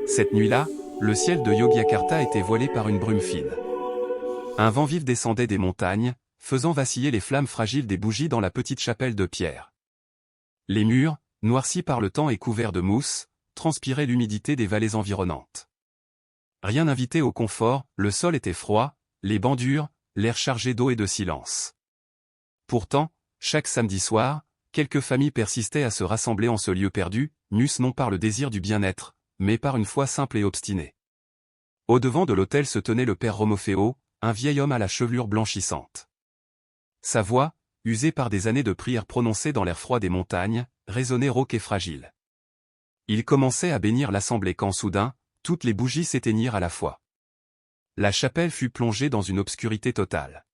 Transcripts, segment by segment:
Cette nuit-là, le ciel de Yogyakarta était voilé par une brume fine. Un vent vif descendait des montagnes, faisant vaciller les flammes fragiles des bougies dans la petite chapelle de pierre. Les murs, noircis par le temps et couverts de mousse, transpiraient l'humidité des vallées environnantes. Rien n'invitait au confort, le sol était froid, les bancs durs, l'air chargé d'eau et de silence. Pourtant, chaque samedi soir, quelques familles persistaient à se rassembler en ce lieu perdu, mus non par le désir du bien-être, mais par une foi simple et obstinée. Au-devant de l'autel se tenait le père Romofeo, un vieil homme à la chevelure blanchissante. Sa voix, usée par des années de prières prononcées dans l'air froid des montagnes, résonnait rauque et fragile. Il commençait à bénir l'assemblée quand soudain, toutes les bougies s'éteignirent à la fois. La chapelle fut plongée dans une obscurité totale.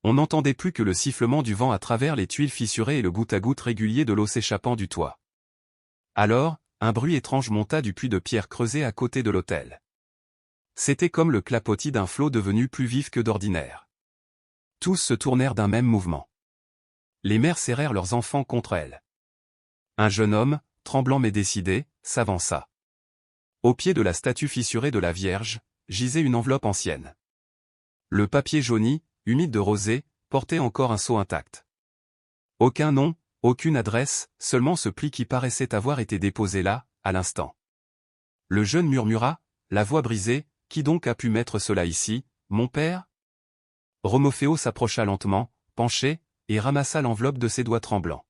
On n'entendait plus que le sifflement du vent à travers les tuiles fissurées et le goutte-à-goutte régulier de l'eau s'échappant du toit. Alors, un bruit étrange monta du puits de pierre creusé à côté de l'autel. C'était comme le clapotis d'un flot devenu plus vif que d'ordinaire. Tous se tournèrent d'un même mouvement. Les mères serrèrent leurs enfants contre elles. Un jeune homme, tremblant mais décidé, s'avança. Au pied de la statue fissurée de la Vierge, gisait une enveloppe ancienne. Le papier jauni, humide de rosée, portait encore un sceau intact. Aucun nom, aucune adresse, seulement ce pli qui paraissait avoir été déposé là, à l'instant. Le jeune murmura, la voix brisée, « Qui donc a pu mettre cela ici, mon père ?» Romofeo s'approcha lentement, penché, et ramassa l'enveloppe de ses doigts tremblants.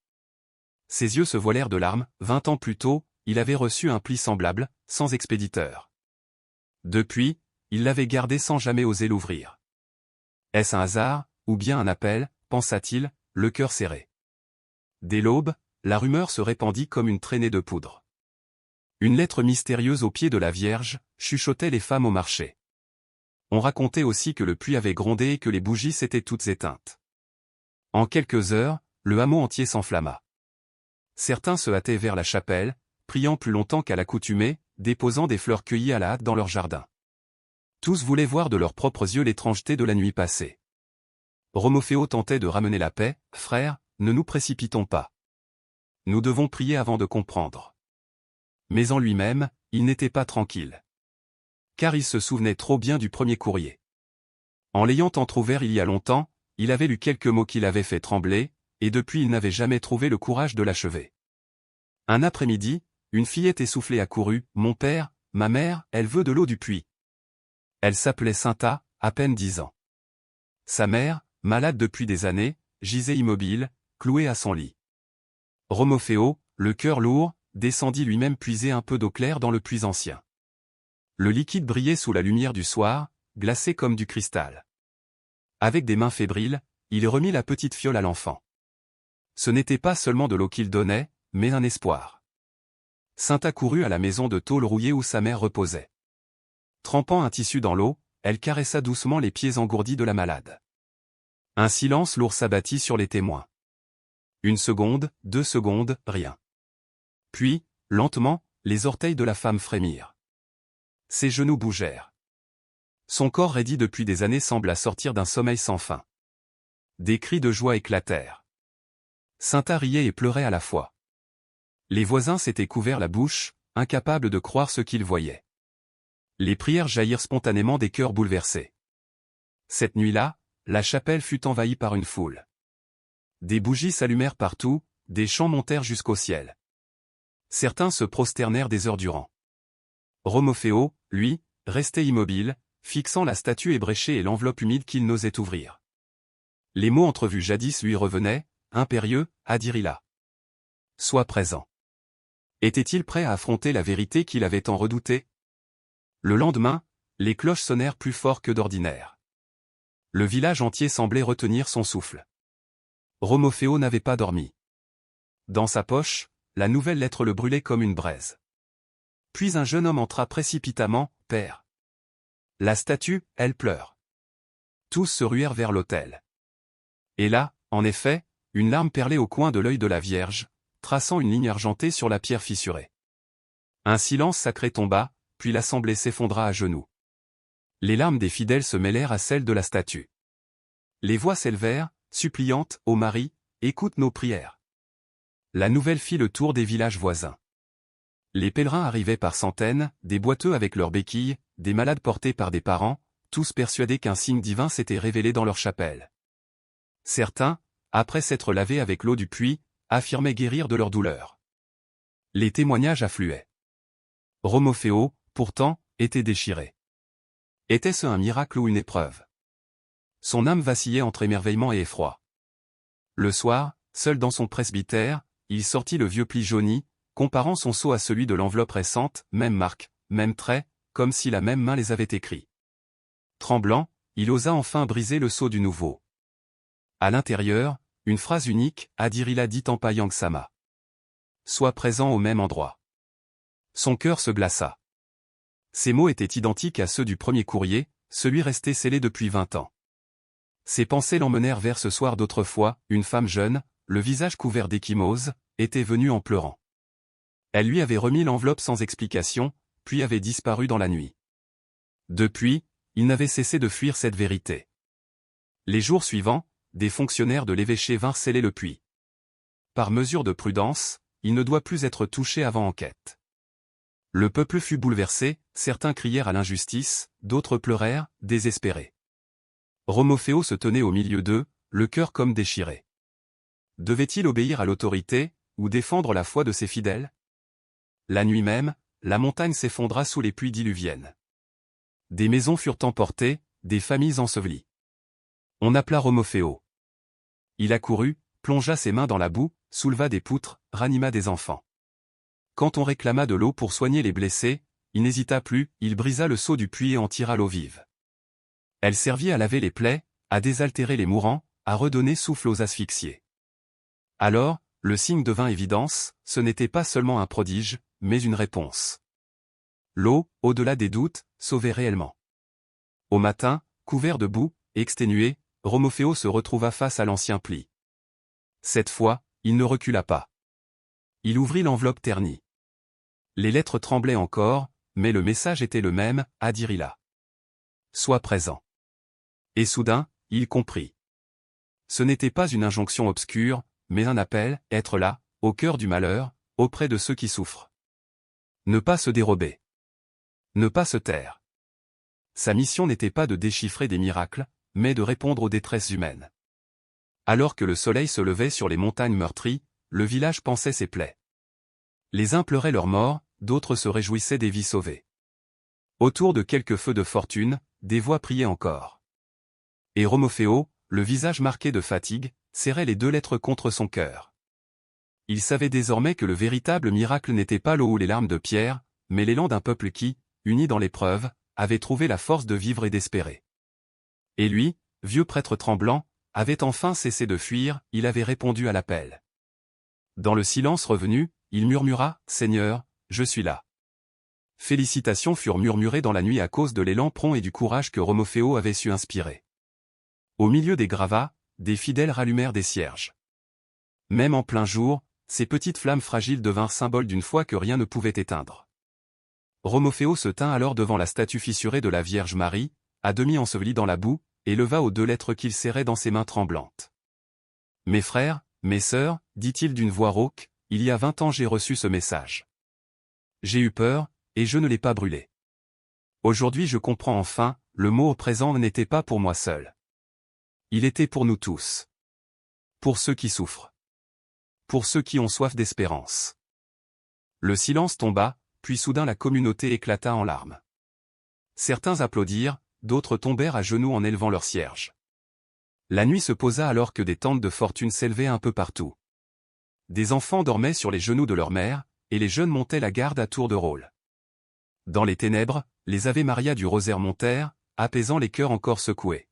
Ses yeux se voilèrent de larmes, 20 ans plus tôt, il avait reçu un pli semblable, sans expéditeur. Depuis, il l'avait gardé sans jamais oser l'ouvrir. Est-ce un hasard, ou bien un appel, pensa-t-il, le cœur serré. Dès l'aube, la rumeur se répandit comme une traînée de poudre. Une lettre mystérieuse au pied de la Vierge, chuchotaient les femmes au marché. On racontait aussi que le puits avait grondé et que les bougies s'étaient toutes éteintes. En quelques heures, le hameau entier s'enflamma. Certains se hâtaient vers la chapelle, priant plus longtemps qu'à l'accoutumée, déposant des fleurs cueillies à la hâte dans leur jardin. Tous voulaient voir de leurs propres yeux l'étrangeté de la nuit passée. Romofeo tentait de ramener la paix, « Frère, ne nous précipitons pas. Nous devons prier avant de comprendre. » Mais en lui-même, il n'était pas tranquille. Car il se souvenait trop bien du premier courrier. En l'ayant entrouvert il y a longtemps, il avait lu quelques mots qui l'avaient fait trembler, et depuis il n'avait jamais trouvé le courage de l'achever. Un après-midi, une fillette essoufflée accourut, « Mon père, ma mère, elle veut de l'eau du puits. » Elle s'appelait Cinta, à peine 10 ans. Sa mère, malade depuis des années, gisait immobile, clouée à son lit. Romofeo, le cœur lourd, descendit lui-même puiser un peu d'eau claire dans le puits ancien. Le liquide brillait sous la lumière du soir, glacé comme du cristal. Avec des mains fébriles, il remit la petite fiole à l'enfant. Ce n'était pas seulement de l'eau qu'il donnait, mais un espoir. Cinta courut à la maison de tôle rouillée où sa mère reposait. Trempant un tissu dans l'eau, elle caressa doucement les pieds engourdis de la malade. Un silence lourd s'abattit sur les témoins. 1 seconde, 2 secondes, rien. Puis, lentement, les orteils de la femme frémirent. Ses genoux bougèrent. Son corps raidi depuis des années sembla sortir d'un sommeil sans fin. Des cris de joie éclatèrent. Cinta riait et pleurait à la fois. Les voisins s'étaient couverts la bouche, incapables de croire ce qu'ils voyaient. Les prières jaillirent spontanément des cœurs bouleversés. Cette nuit-là, la chapelle fut envahie par une foule. Des bougies s'allumèrent partout, des chants montèrent jusqu'au ciel. Certains se prosternèrent des heures durant. Romofeo, lui, restait immobile, fixant la statue ébréchée et l'enveloppe humide qu'il n'osait ouvrir. Les mots entrevus jadis lui revenaient, impérieux, Adirila. Sois présent. Était-il prêt à affronter la vérité qu'il avait tant redoutée? Le lendemain, les cloches sonnèrent plus fort que d'ordinaire. Le village entier semblait retenir son souffle. Romofeo n'avait pas dormi. Dans sa poche, la nouvelle lettre le brûlait comme une braise. Puis un jeune homme entra précipitamment, « Père. » La statue, elle pleure. Tous se ruèrent vers l'autel. Et là, en effet, une larme perlait au coin de l'œil de la Vierge, traçant une ligne argentée sur la pierre fissurée. Un silence sacré tomba, puis l'assemblée s'effondra à genoux. Les larmes des fidèles se mêlèrent à celles de la statue. Les voix s'élevèrent, suppliantes, « Ô Marie, écoute nos prières. » La nouvelle fit le tour des villages voisins. Les pèlerins arrivaient par centaines, des boiteux avec leurs béquilles, des malades portés par des parents, tous persuadés qu'un signe divin s'était révélé dans leur chapelle. Certains, après s'être lavés avec l'eau du puits, affirmaient guérir de leur douleur. Les témoignages affluaient. Romofeo, pourtant, était déchiré. Était-ce un miracle ou une épreuve? Son âme vacillait entre émerveillement et effroi. Le soir, seul dans son presbytère, il sortit le vieux pli jauni, comparant son sceau à celui de l'enveloppe récente, même marque, même trait, comme si la même main les avait écrits. Tremblant, il osa enfin briser le sceau du nouveau. À l'intérieur, une phrase unique, Adirila dit Tampa Yangsama. Sois présent au même endroit. Son cœur se glaça. Ces mots étaient identiques à ceux du premier courrier, celui resté scellé depuis 20 ans. Ses pensées l'emmenèrent vers ce soir d'autrefois, une femme jeune, le visage couvert d'échymose, était venue en pleurant. Elle lui avait remis l'enveloppe sans explication, puis avait disparu dans la nuit. Depuis, il n'avait cessé de fuir cette vérité. Les jours suivants, des fonctionnaires de l'évêché vinrent sceller le puits. Par mesure de prudence, il ne doit plus être touché avant enquête. Le peuple fut bouleversé, certains crièrent à l'injustice, d'autres pleurèrent, désespérés. Romofeo se tenait au milieu d'eux, le cœur comme déchiré. Devait-il obéir à l'autorité, ou défendre la foi de ses fidèles? La nuit même, la montagne s'effondra sous les pluies diluviennes. Des maisons furent emportées, des familles ensevelies. On appela Romofeo. Il accourut, plongea ses mains dans la boue, souleva des poutres, ranima des enfants. Quand on réclama de l'eau pour soigner les blessés, il n'hésita plus, il brisa le seau du puits et en tira l'eau vive. Elle servit à laver les plaies, à désaltérer les mourants, à redonner souffle aux asphyxiés. Alors, le signe devint évidence, ce n'était pas seulement un prodige, mais une réponse. L'eau, au-delà des doutes, sauvait réellement. Au matin, couvert de boue, exténué, Romofeo se retrouva face à l'ancien pli. Cette fois, il ne recula pas. Il ouvrit l'enveloppe ternie. Les lettres tremblaient encore, mais le message était le même, Adirila. Sois présent. Et soudain, il comprit. Ce n'était pas une injonction obscure, mais un appel, être là, au cœur du malheur, auprès de ceux qui souffrent. Ne pas se dérober. Ne pas se taire. Sa mission n'était pas de déchiffrer des miracles, mais de répondre aux détresses humaines. Alors que le soleil se levait sur les montagnes meurtries, le village pansait ses plaies. Les uns pleuraient leurs morts, d'autres se réjouissaient des vies sauvées. Autour de quelques feux de fortune, des voix priaient encore. Et Romofeo, le visage marqué de fatigue, serrait les 2 lettres contre son cœur. Il savait désormais que le véritable miracle n'était pas l'eau ou les larmes de Pierre, mais l'élan d'un peuple qui, uni dans l'épreuve, avait trouvé la force de vivre et d'espérer. Et lui, vieux prêtre tremblant, avait enfin cessé de fuir, il avait répondu à l'appel. Dans le silence revenu, il murmura, « Seigneur, je suis là. » Félicitations furent murmurées dans la nuit à cause de l'élan prompt et du courage que Romofeo avait su inspirer. Au milieu des gravats, des fidèles rallumèrent des cierges. Même en plein jour, ces petites flammes fragiles devinrent symboles d'une foi que rien ne pouvait éteindre. Romofeo se tint alors devant la statue fissurée de la Vierge Marie, à demi ensevelie dans la boue, et leva aux 2 lettres qu'il serrait dans ses mains tremblantes. « Mes frères, mes sœurs, dit-il d'une voix rauque, il y a 20 ans j'ai reçu ce message. J'ai eu peur, et je ne l'ai pas brûlé. Aujourd'hui je comprends enfin, le mot au présent n'était pas pour moi seul. Il était pour nous tous. Pour ceux qui souffrent. Pour ceux qui ont soif d'espérance. » Le silence tomba, puis soudain la communauté éclata en larmes. Certains applaudirent, d'autres tombèrent à genoux en élevant leurs cierges. La nuit se posa alors que des tentes de fortune s'élevaient un peu partout. Des enfants dormaient sur les genoux de leur mère, et les jeunes montaient la garde à tour de rôle. Dans les ténèbres, les Ave Maria du rosaire montèrent, apaisant les cœurs encore secoués.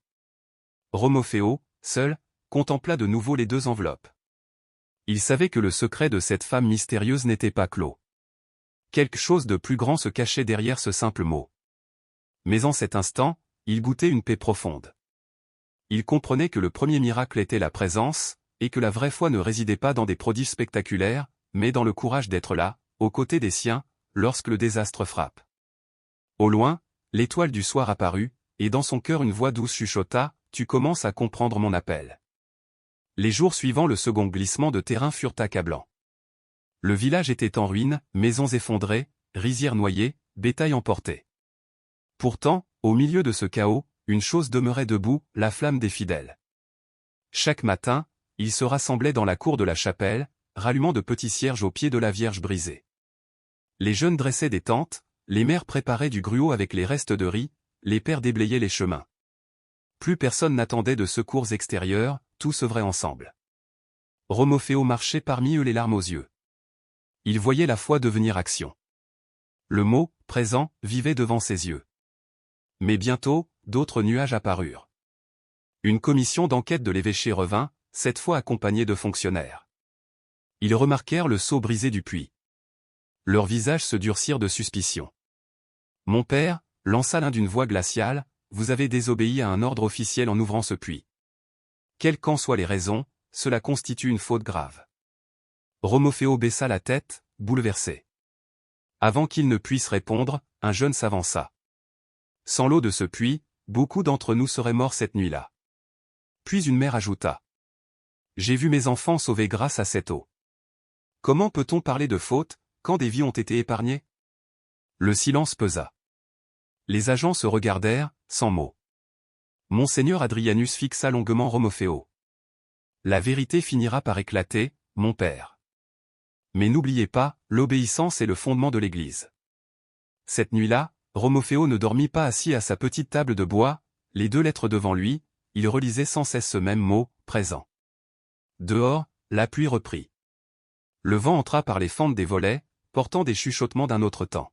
Romofeo, seul, contempla de nouveau les 2 enveloppes. Il savait que le secret de cette femme mystérieuse n'était pas clos. Quelque chose de plus grand se cachait derrière ce simple mot. Mais en cet instant, il goûtait une paix profonde. Il comprenait que le premier miracle était la présence, et que la vraie foi ne résidait pas dans des prodiges spectaculaires, mais dans le courage d'être là, aux côtés des siens, lorsque le désastre frappe. Au loin, l'étoile du soir apparut, et dans son cœur une voix douce chuchota, « Tu commences à comprendre mon appel. » Les jours suivants le second glissement de terrain furent accablants. Le village était en ruine, maisons effondrées, rizières noyées, bétail emporté. Pourtant, au milieu de ce chaos, une chose demeurait debout, la flamme des fidèles. Chaque matin, ils se rassemblaient dans la cour de la chapelle, rallumant de petits cierges au pied de la Vierge brisée. Les jeunes dressaient des tentes, les mères préparaient du gruau avec les restes de riz, les pères déblayaient les chemins. Plus personne n'attendait de secours extérieurs, tous œuvraient ensemble. Romofeo marchait parmi eux les larmes aux yeux. Il voyait la foi devenir action. Le mot « présent » vivait devant ses yeux. Mais bientôt, d'autres nuages apparurent. Une commission d'enquête de l'évêché revint, cette fois accompagnée de fonctionnaires. Ils remarquèrent le seau brisé du puits. Leurs visages se durcirent de suspicion. « Mon père » lança l'un d'une voix glaciale, « vous avez désobéi à un ordre officiel en ouvrant ce puits. Quelles qu'en soient les raisons, cela constitue une faute grave. » Romofeo baissa la tête, bouleversé. Avant qu'il ne puisse répondre, un jeune s'avança. « Sans l'eau de ce puits, beaucoup d'entre nous seraient morts cette nuit-là. » Puis une mère ajouta. « J'ai vu mes enfants sauvés grâce à cette eau. » Comment peut-on parler de faute, quand des vies ont été épargnées? Le silence pesa. Les agents se regardèrent, sans mots. Monseigneur Adrianus fixa longuement Romofeo. « La vérité finira par éclater, mon père. Mais n'oubliez pas, l'obéissance est le fondement de l'Église. » Cette nuit-là, Romofeo ne dormit pas assis à sa petite table de bois, les deux lettres devant lui, il relisait sans cesse ce même mot, présent. Dehors, la pluie reprit. Le vent entra par les fentes des volets, portant des chuchotements d'un autre temps.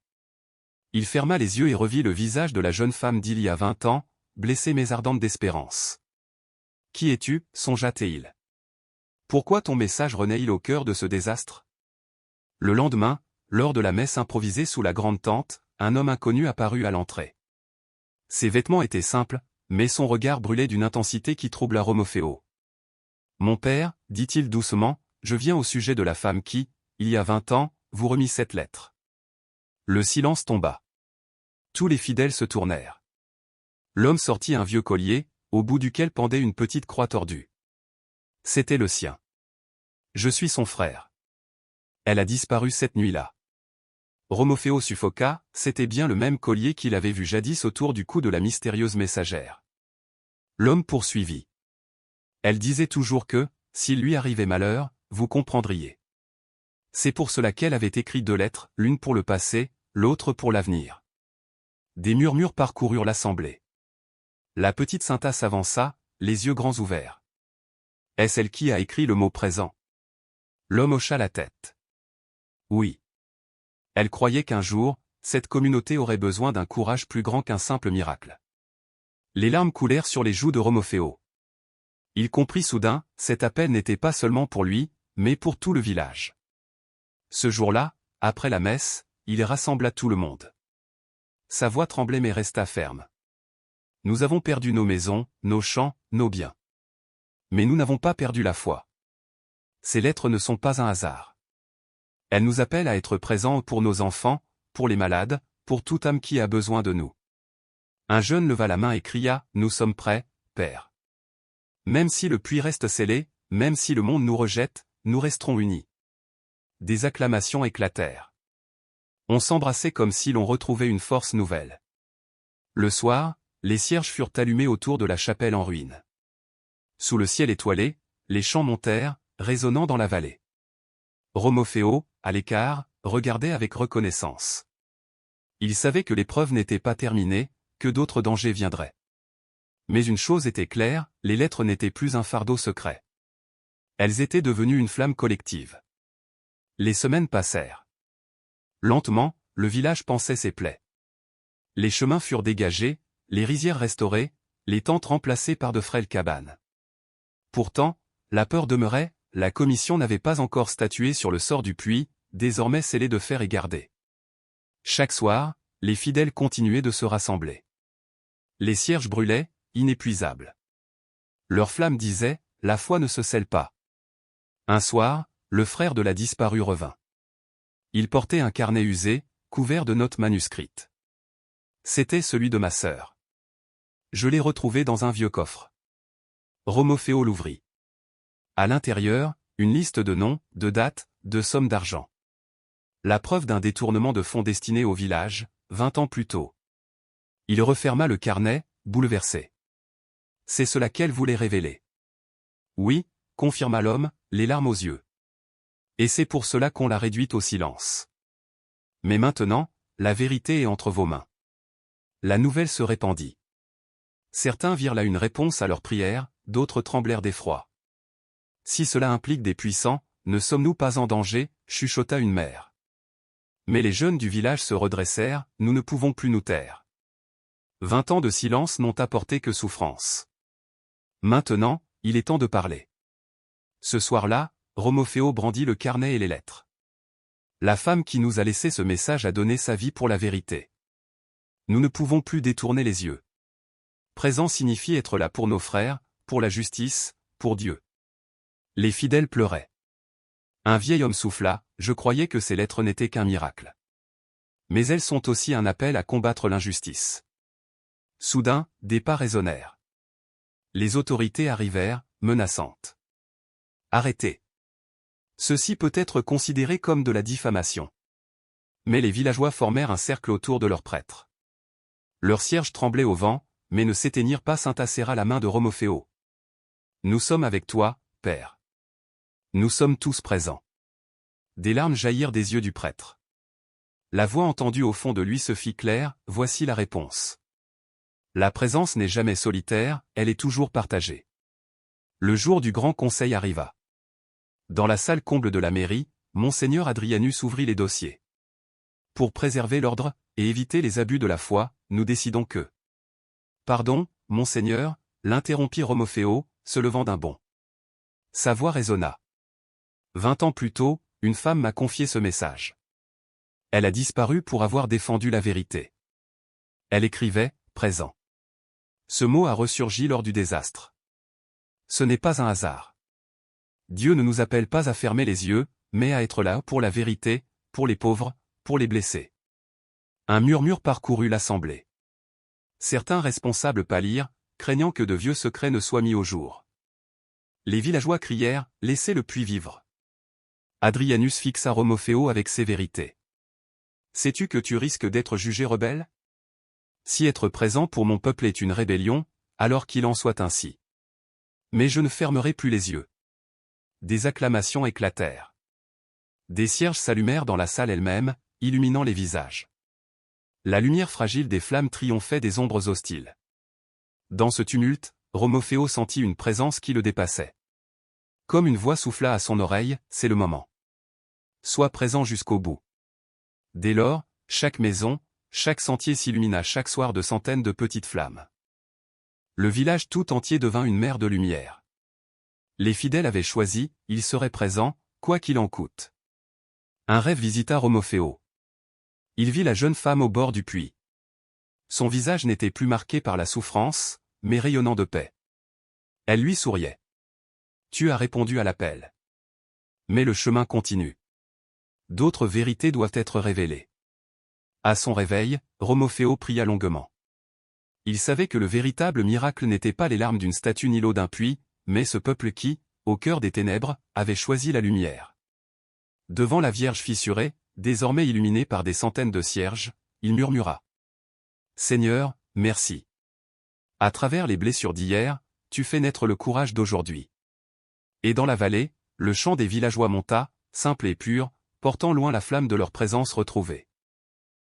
Il ferma les yeux et revit le visage de la jeune femme d'il y a 20 ans, blessée mais ardente d'espérance. « Qui es-tu » songea-t-il. « Pourquoi ton message renaît-il au cœur de ce désastre ?» Le lendemain, lors de la messe improvisée sous la grande tente, un homme inconnu apparut à l'entrée. Ses vêtements étaient simples, mais son regard brûlait d'une intensité qui troubla Romofeo. « Mon père, dit-il doucement, je viens au sujet de la femme qui, il y a 20 ans, vous remit cette lettre. » Le silence tomba. Tous les fidèles se tournèrent. L'homme sortit un vieux collier, au bout duquel pendait une petite croix tordue. C'était le sien. « Je suis son frère. Elle a disparu cette nuit-là. » Romofeo suffoqua, c'était bien le même collier qu'il avait vu jadis autour du cou de la mystérieuse messagère. L'homme poursuivit. Elle disait toujours que, s'il lui arrivait malheur, vous comprendriez. C'est pour cela qu'elle avait écrit 2 lettres, l'une pour le passé, l'autre pour l'avenir. Des murmures parcoururent l'assemblée. La petite Sainta s'avança, les yeux grands ouverts. Est-ce elle qui a écrit le mot présent? L'homme hocha la tête. Oui. Elle croyait qu'un jour, cette communauté aurait besoin d'un courage plus grand qu'un simple miracle. Les larmes coulèrent sur les joues de Romofeo. Il comprit soudain, cet appel n'était pas seulement pour lui, mais pour tout le village. Ce jour-là, après la messe, il rassembla tout le monde. Sa voix tremblait mais resta ferme. Nous avons perdu nos maisons, nos champs, nos biens. Mais nous n'avons pas perdu la foi. Ces lettres ne sont pas un hasard. Elles nous appellent à être présents pour nos enfants, pour les malades, pour toute âme qui a besoin de nous. Un jeune leva la main et cria, « Nous sommes prêts, Père. Même si le puits reste scellé, même si le monde nous rejette, nous resterons unis. » Des acclamations éclatèrent. On s'embrassait comme si l'on retrouvait une force nouvelle. Le soir, les cierges furent allumés autour de la chapelle en ruine. Sous le ciel étoilé, les chants montèrent, résonnant dans la vallée. Romofeo, à l'écart, regardait avec reconnaissance. Il savait que l'épreuve n'était pas terminée, que d'autres dangers viendraient. Mais une chose était claire, les lettres n'étaient plus un fardeau secret. Elles étaient devenues une flamme collective. Les semaines passèrent. Lentement, le village pansait ses plaies. Les chemins furent dégagés, les rizières restaurées, les tentes remplacées par de frêles cabanes. Pourtant, la peur demeurait, la commission n'avait pas encore statué sur le sort du puits, désormais scellé de fer et gardé. Chaque soir, les fidèles continuaient de se rassembler. Les cierges brûlaient, inépuisables. Leur flamme disait, la foi ne se scelle pas. Un soir, le frère de la disparue revint. Il portait un carnet usé, couvert de notes manuscrites. C'était celui de ma sœur. Je l'ai retrouvé dans un vieux coffre. Romofeo l'ouvrit. À l'intérieur, une liste de noms, de dates, de sommes d'argent. La preuve d'un détournement de fonds destiné au village, 20 ans plus tôt. Il referma le carnet, bouleversé. C'est cela qu'elle voulait révéler. Oui, confirma l'homme, les larmes aux yeux. Et c'est pour cela qu'on l'a réduite au silence. Mais maintenant, la vérité est entre vos mains. La nouvelle se répandit. Certains virent là une réponse à leur prière, d'autres tremblèrent d'effroi. Si cela implique des puissants, ne sommes-nous pas en danger, chuchota une mère. Mais les jeunes du village se redressèrent, nous ne pouvons plus nous taire. 20 ans de silence n'ont apporté que souffrance. Maintenant, il est temps de parler. Ce soir-là, Romofeo brandit le carnet et les lettres. La femme qui nous a laissé ce message a donné sa vie pour la vérité. Nous ne pouvons plus détourner les yeux. Présent signifie être là pour nos frères, pour la justice, pour Dieu. Les fidèles pleuraient. Un vieil homme souffla, je croyais que ces lettres n'étaient qu'un miracle. Mais elles sont aussi un appel à combattre l'injustice. Soudain, des pas résonnèrent. Les autorités arrivèrent, menaçantes. Arrêtez. Ceci peut être considéré comme de la diffamation. Mais les villageois formèrent un cercle autour de leur prêtre. Leurs cierges tremblaient au vent, mais ne s'éteignirent pas. Serra la main de Romofeo. Nous sommes avec toi, Père. Nous sommes tous présents. Des larmes jaillirent des yeux du prêtre. La voix entendue au fond de lui se fit claire, voici la réponse. La présence n'est jamais solitaire, elle est toujours partagée. Le jour du grand conseil arriva. Dans la salle comble de la mairie, Monseigneur Adrianus ouvrit les dossiers. Pour préserver l'ordre, et éviter les abus de la foi, nous décidons que... Pardon, Monseigneur, l'interrompit Romofeo, se levant d'un bond. Sa voix résonna. 20 ans plus tôt, une femme m'a confié ce message. Elle a disparu pour avoir défendu la vérité. Elle écrivait, présent. Ce mot a ressurgi lors du désastre. Ce n'est pas un hasard. Dieu ne nous appelle pas à fermer les yeux, mais à être là pour la vérité, pour les pauvres, pour les blessés. Un murmure parcourut l'assemblée. Certains responsables pâlirent, craignant que de vieux secrets ne soient mis au jour. Les villageois crièrent, laissez le puits vivre. Adrianus fixa Romofeo avec sévérité. Sais-tu que tu risques d'être jugé rebelle? Si être présent pour mon peuple est une rébellion, alors qu'il en soit ainsi. Mais je ne fermerai plus les yeux. Des acclamations éclatèrent. Des cierges s'allumèrent dans la salle elle-même, illuminant les visages. La lumière fragile des flammes triomphait des ombres hostiles. Dans ce tumulte, Romofeo sentit une présence qui le dépassait. Comme une voix souffla à son oreille, c'est le moment. Sois présent jusqu'au bout. Dès lors, chaque maison, chaque sentier s'illumina chaque soir de centaines de petites flammes. Le village tout entier devint une mer de lumière. Les fidèles avaient choisi, ils seraient présents, quoi qu'il en coûte. Un rêve visita Romofeo. Il vit la jeune femme au bord du puits. Son visage n'était plus marqué par la souffrance, mais rayonnant de paix. Elle lui souriait. Tu as répondu à l'appel. Mais le chemin continue. D'autres vérités doivent être révélées. À son réveil, Romofeo pria longuement. Il savait que le véritable miracle n'était pas les larmes d'une statue ni l'eau d'un puits, mais ce peuple qui, au cœur des ténèbres, avait choisi la lumière. Devant la Vierge fissurée, désormais illuminée par des centaines de cierges, il murmura. Seigneur, merci. À travers les blessures d'hier, tu fais naître le courage d'aujourd'hui. Et dans la vallée, le chant des villageois monta, simple et pur, portant loin la flamme de leur présence retrouvée.